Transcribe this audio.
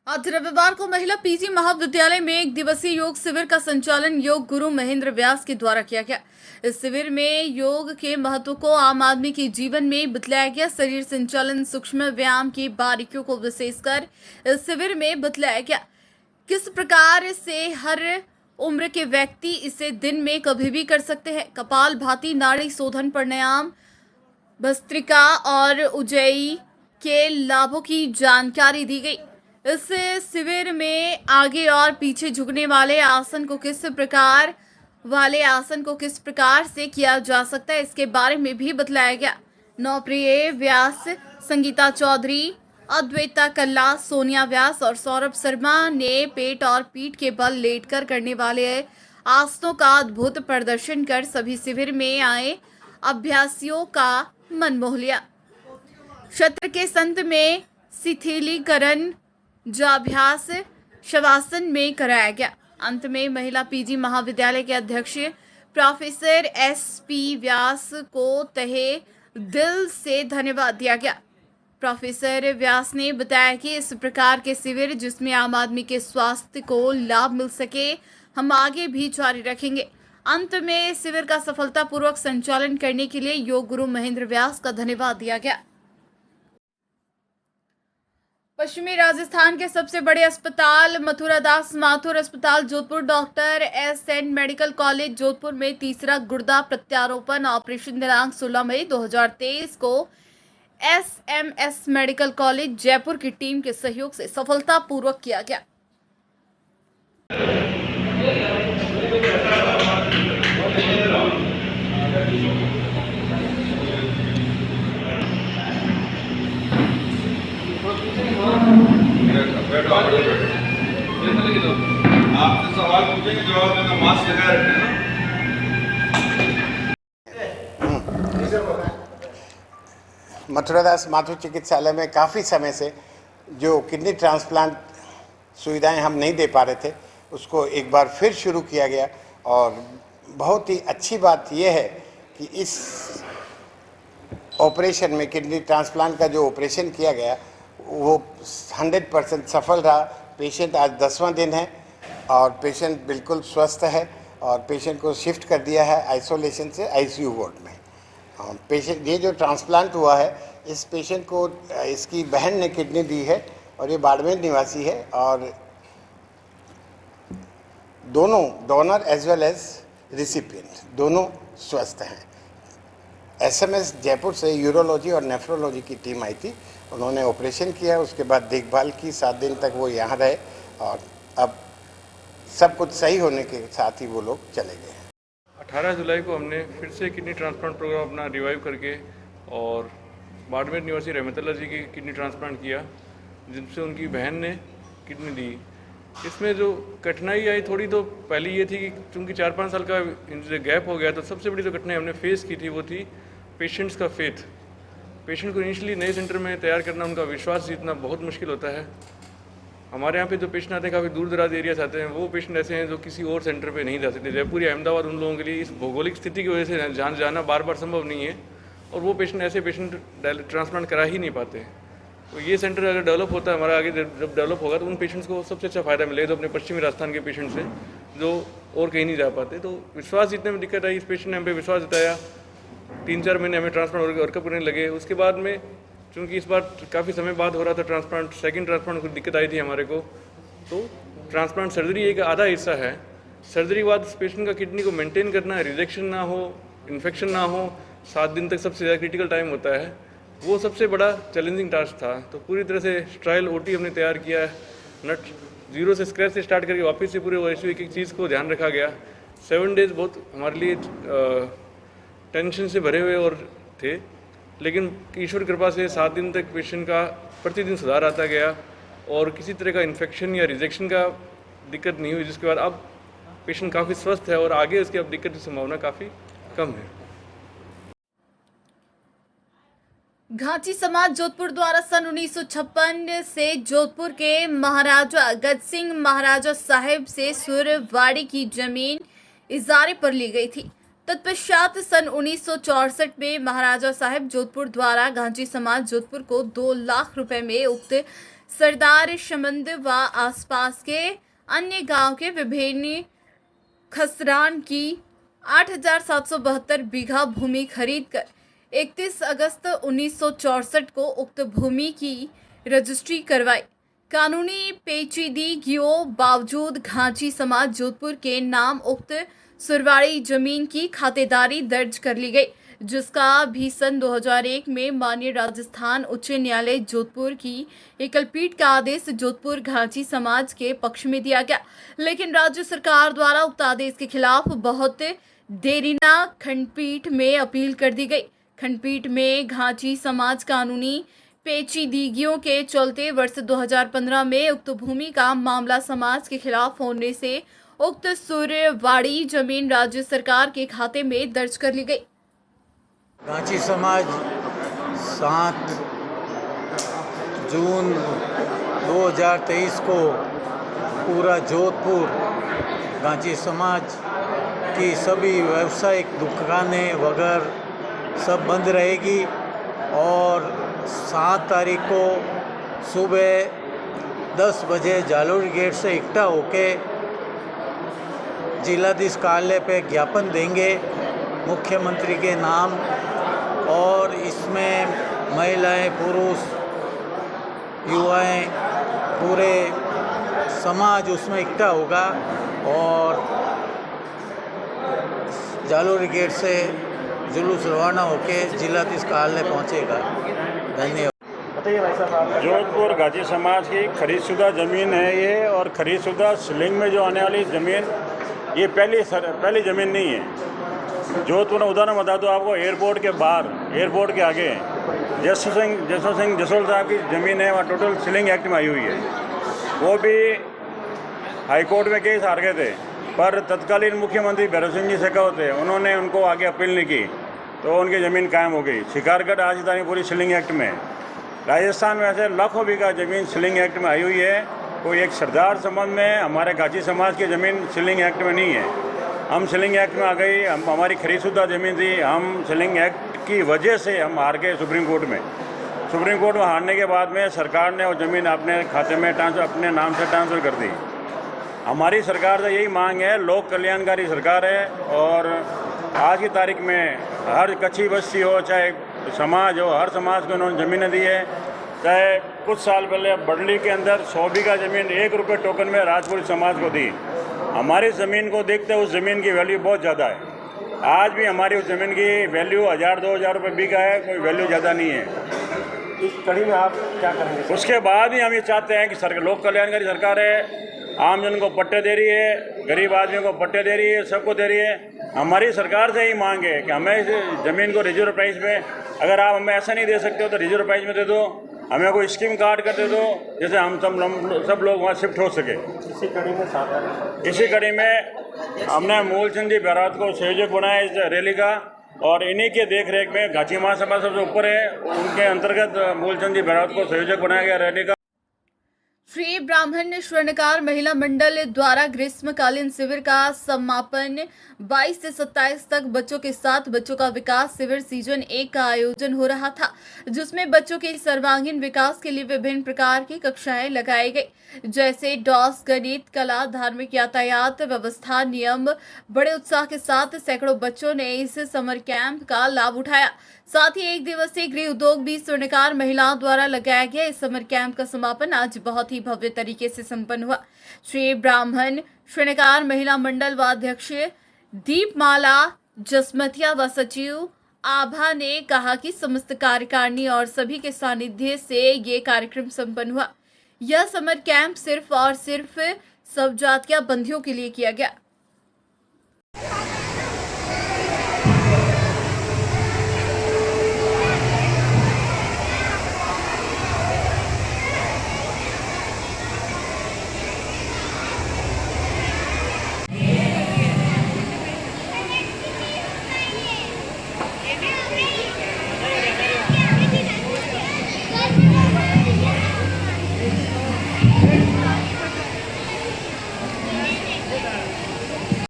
आज रविवार को महिला पीजी महाविद्यालय में एक दिवसीय योग शिविर का संचालन योग गुरु महेंद्र व्यास के द्वारा किया गया। इस शिविर में योग के महत्व को आम आदमी के जीवन में बतलाया गया। शरीर संचालन, सूक्ष्म व्यायाम की बारीकियों को विशेषकर इस शिविर में बतलाया गया। किस प्रकार से हर उम्र के व्यक्ति इसे दिन में कभी भी कर सकते हैं। कपाल भाती, नाड़ी शोधन, प्राणायाम, भस्त्रिका और उज्जयी के लाभों की जानकारी दी गई। इस शिविर में आगे और पीछे झुकने वाले आसन को किस प्रकार से किया जा सकता है, इसके बारे में भी बतलाया गया। नवप्रिय व्यास, संगीता चौधरी, अद्वैता कल्ला, सोनिया व्यास और सौरभ शर्मा ने पेट और पीठ के बल लेटकर करने वाले आसनों का अद्भुत प्रदर्शन कर सभी शिविर में आए अभ्यासियों का मन मोह लिया। क्षेत्र के संत में शिथिलीकरण जाभ्यास शवासन में कराया गया। अंत में महिला पीजी महाविद्यालय के अध्यक्ष प्रोफेसर SP व्यास को तहे दिल से धन्यवाद दिया गया। प्रोफेसर व्यास ने बताया कि इस प्रकार के शिविर जिसमें आम आदमी के स्वास्थ्य को लाभ मिल सके, हम आगे भी जारी रखेंगे। अंत में शिविर का सफलतापूर्वक संचालन करने के लिए योग गुरु महेंद्र व्यास का धन्यवाद दिया गया। पश्चिमी राजस्थान के सबसे बड़े अस्पताल मथुरादास माथुर अस्पताल Jodhpur, doctor SN medical college Jodhpur में तीसरा गुर्दा प्रत्यारोपण ऑपरेशन दिनांक 16 मई 2023 को SMS मेडिकल कॉलेज जयपुर की टीम के सहयोग से सफलतापूर्वक किया गया। आपसे सवाल पूछेंगे, जवाब देना, मास्क लगाए रखना। मथुरादास माथुर चिकित्सालय में काफ़ी समय से जो किडनी ट्रांसप्लांट सुविधाएं हम नहीं दे पा रहे थे, उसको एक बार फिर शुरू किया गया। और बहुत ही अच्छी बात यह है कि इस ऑपरेशन में, किडनी ट्रांसप्लांट का जो ऑपरेशन किया गया, वो 100% सफल रहा। पेशेंट आज 10वां दिन है और पेशेंट बिल्कुल स्वस्थ है और पेशेंट को शिफ्ट कर दिया है आइसोलेशन से ICU वार्ड में। पेशेंट, ये जो ट्रांसप्लांट हुआ है, इस पेशेंट को इसकी बहन ने किडनी दी है और ये बाड़मेर निवासी है। और दोनों donor as well as recipient दोनों स्वस्थ हैं। SMS जयपुर से यूरोलॉजी और नेफ्रोलॉजी की टीम आई थी, उन्होंने ऑपरेशन किया, उसके बाद देखभाल की, 7 दिन तक वो यहाँ रहे और अब सब कुछ सही होने के साथ ही वो लोग चले गए हैं। 18 जुलाई को हमने फिर से किडनी ट्रांसप्लांट प्रोग्राम अपना रिवाइव करके और बाड़मेर निवासी रहमतुल्लाह जी की किडनी ट्रांसप्लांट किया, जिनसे उनकी बहन ने किडनी दी। इसमें जो कठिनाई आई थोड़ी, तो पहली ये थी कि चूँकि 4-5 साल का गैप हो गया, तो सबसे बड़ी जो कठिनाई हमने फेस की थी वो थी पेशेंट्स का फेथ। पेशेंट को इनिशियली नए सेंटर में तैयार करना, उनका विश्वास जीतना बहुत मुश्किल होता है। हमारे यहाँ पे जो पेशेंट आते हैं, काफ़ी दूर दराज एरिया से आते हैं, वो पेशेंट ऐसे हैं जो किसी और सेंटर पे नहीं जा सकते। जयपुर या अहमदाबाद उन लोगों के लिए इस भौगोलिक स्थिति की वजह से जहाँ जाना बार बार संभव नहीं है, और वो पेशेंट ऐसे पेशेंट ट्रांसप्लांट करा ही नहीं पाते। तो ये सेंटर अगर डेवलप होता है हमारा, आगे जब डेवलप होगा, तो उन पेशेंट्स को सबसे अच्छा फ़ायदा मिलेगा जो अपने पश्चिमी राजस्थान के पेशेंट्स हैं, जो और कहीं नहीं जा पाते। तो विश्वास जीतने में दिक्कत आई। इस पेशेंट ने हम पे विश्वास जताया, 3-4 महीने हमें ट्रांसप्लांट वर्कअप करने लगे। उसके बाद में चूँकि इस बार काफ़ी समय बाद हो रहा था ट्रांसप्लांट, सेकंड ट्रांसप्लांट कुछ दिक्कत आई थी हमारे को। तो ट्रांसप्लांट सर्जरी एक आधा हिस्सा है। सर्जरी के बाद पेशेंट का किडनी को मेंटेन करना, रिजेक्शन ना हो, इन्फेक्शन ना हो, 7 दिन तक सबसे ज़्यादा क्रिटिकल टाइम होता है, वो सबसे बड़ा चैलेंजिंग टास्क था। तो पूरी तरह से ट्रायल OT हमने तैयार किया है, नट जीरो से स्क्रैच से स्टार्ट करके वापस से पूरे एक एक चीज़ को ध्यान रखा गया। 7 डेज़ बहुत हमारे लिए टेंशन से भरे हुए और थे, लेकिन ईश्वर कृपा से 7 दिन तक पेशेंट का प्रतिदिन सुधार आता गया और किसी तरह का इन्फेक्शन या रिजेक्शन का दिक्कत नहीं हुई, जिसके बाद अब पेशेंट काफ़ी स्वस्थ है और आगे उसकी अब दिक्कत की संभावना काफ़ी कम है। घाटी समाज जोधपुर द्वारा सन 1956 से जोधपुर के महाराजा गज सिंह महाराजा साहेब से सुरवाड़ी की जमीन इजारे पर ली गई थी। तत्पश्चात सन 1964 में महाराजा साहेब जोधपुर द्वारा घाटी समाज जोधपुर को 2 लाख रुपए में उक्त सरदार शमंद व आसपास के अन्य गांव के विभिन्न खसरान की 8,772 बीघा भूमि खरीदकर 31 अगस्त 1964 को उक्त भूमि की रजिस्ट्री करवाई। कानूनी पेचीदगियों बावजूद घांची समाज जोधपुर के नाम उक्त सुरवाड़ी जमीन की खातेदारी दर्ज कर ली गई, जिसका भी सन 2001 में माननीय राजस्थान उच्च न्यायालय जोधपुर की एकल पीठ का आदेश जोधपुर घांची समाज के पक्ष में दिया गया। लेकिन राज्य सरकार द्वारा उक्त आदेश के खिलाफ बहुत देरीना खंडपीठ में अपील कर दी गई। खंडपीठ में घांची समाज कानूनी पेचीदगियों के चलते वर्ष 2015 में उक्त भूमि का मामला समाज के खिलाफ होने से उक्त सुरवाड़ी जमीन राज्य सरकार के खाते में दर्ज कर ली गई। घांची समाज 7 जून 2023 को पूरा जोधपुर घांची समाज की सभी व्यावसायिक दुकानें वगैरह सब बंद रहेगी और 7 तारीख को सुबह 10 बजे जालोरी गेट से इकट्ठा होके जिलाधीश कार्यालय पे ज्ञापन देंगे मुख्यमंत्री के नाम, और इसमें महिलाएं, पुरुष, युवाएं, पूरे समाज उसमें इकट्ठा होगा और जालोरी गेट से जुलूस रवाना होकर जिलाधीश कार्यालय पहुंचेगा। धन्यवाद। जोधपुर घांची समाज की खरीदशुदा ज़मीन है ये, और खरीदशुदा शिलिंग में जो आने वाली ज़मीन ये पहली ज़मीन नहीं है। जोधपुर में उदाहरण बता दूँ आपको, एयरपोर्ट के बाहर, एयरपोर्ट के आगे जसों सिंह जसोल साहब की ज़मीन है, वहाँ टोटल शिलिंग एक्ट में आई हुई है। वो भी हाईकोर्ट में केस हार गए थे, पर तत्कालीन मुख्यमंत्री भैरव सिंह जी शेखावत थे, उन्होंने उनको आगे अपील नहीं की तो उनकी ज़मीन कायम हो गई। शिकारगढ़ राजधानी पूरी शिलिंग एक्ट में। राजस्थान में ऐसे लाखों बीघा ज़मीन शिलिंग एक्ट में आई हुई है। कोई एक सरदार संबंध में हमारे घांची समाज की ज़मीन शिलिंग एक्ट में नहीं है। हम शिलिंग एक्ट में आ गई, हमारी खरीदशुदा ज़मीन थी, हम शिलिंग एक्ट की वजह से हम हार गए सुप्रीम कोर्ट में। सुप्रीम कोर्ट में हारने के बाद में सरकार ने वो ज़मीन अपने खाते में अपने नाम से ट्रांसफ़र कर दी। हमारी सरकार से यही मांग है, लोक कल्याणकारी सरकार है, और आज की तारीख में हर कच्ची बस्ती हो, चाहे समाज हो, हर समाज को उन्होंने ज़मीनें दी है। चाहे कुछ साल पहले बडली के अंदर 100 बीघा ज़मीन 1 रुपये टोकन में राजपूत समाज को दी। हमारी ज़मीन को देखते उस ज़मीन की वैल्यू बहुत ज़्यादा है। आज भी हमारी उस ज़मीन की वैल्यू 1000-2000 रुपये बीघा है, कोई वैल्यू ज़्यादा नहीं है। इस कड़ी में आप क्या करेंगे? उसके बाद ही हम ये चाहते हैं कि लोक कल्याणकारी सरकार है, आम जन को पट्टे दे रही है, गरीब आदमियों को पट्टे दे रही है, सबको दे रही है। हमारी सरकार से ही मांग है कि हमें इस ज़मीन को रिजर्व प्राइस में, अगर आप हमें ऐसा नहीं दे सकते हो तो रिजर्व प्राइस में दे दो, हमें कोई स्कीम कार्ड कर दे दो, जैसे हम सब लोग वहाँ शिफ्ट हो सके। इसी कड़ी में हमने मूलचंद जी बहरावत को संयोजक बनाया इस रैली का, और इन्हीं के देख रेख में घांची महासभा सबसे ऊपर है, उनके अंतर्गत मूलचंद जी बहरावत को संयोजक बनाया गया रैली का। श्री ब्राह्मण स्वर्णकार महिला मंडल द्वारा ग्रीष्मकालीन शिविर का समापन 22 से 27 तक बच्चों के साथ बच्चों का विकास शिविर सीजन 1 का आयोजन हो रहा था, जिसमें बच्चों के सर्वांगीण विकास के लिए विभिन्न प्रकार की कक्षाएं लगाई गई, जैसे डॉस, गणित, कला, धार्मिक, यातायात व्यवस्था, नियम। बड़े उत्साह के साथ सैकड़ों बच्चों ने इस समर कैंप का लाभ उठाया। साथ ही 1 दिवसीय गृह उद्योग भी स्वर्णकार महिलाओं द्वारा लगाया गया। इस समर कैंप का समापन आज बहुत ही भव्य तरीके से संपन्न हुआ। श्री ब्राह्मण स्वर्णकार महिला मंडल व अध्यक्ष दीपमाला जसमतिया व सचिव आभा ने कहा कि समस्त कार्यकारिणी और सभी के सानिध्य से ये कार्यक्रम संपन्न हुआ। यह समर कैंप सिर्फ और सिर्फ सब जातिया बंदियों के लिए किया गया।